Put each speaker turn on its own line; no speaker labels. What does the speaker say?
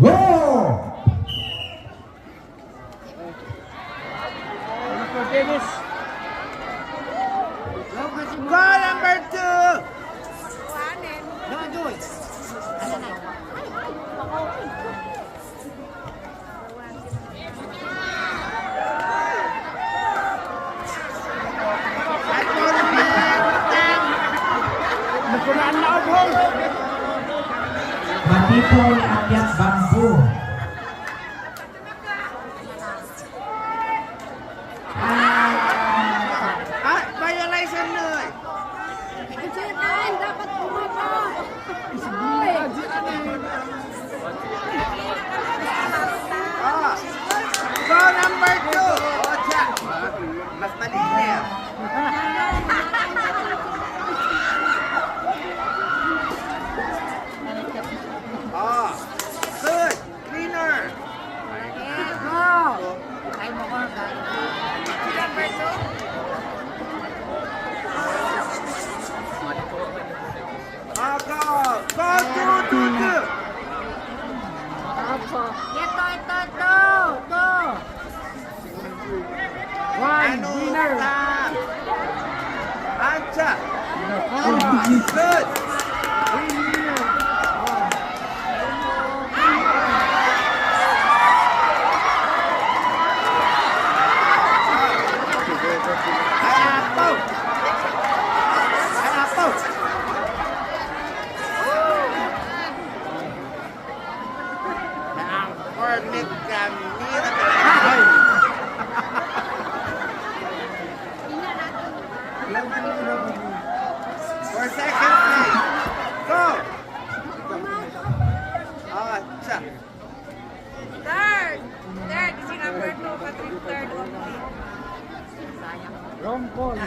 Go!
Goal number 2.
Matipoy akyat bambu.
Violation nun.
Dapat bumaba.
Goal number 2. Ocha. Mas malinis. Good. Cleaner. Go 2-2-2. Winner. Ancha. Good. Cornet kami. For second place. Go. Acha.
Third. Third. Kasi number 2. Patrick third only.
Wrong call.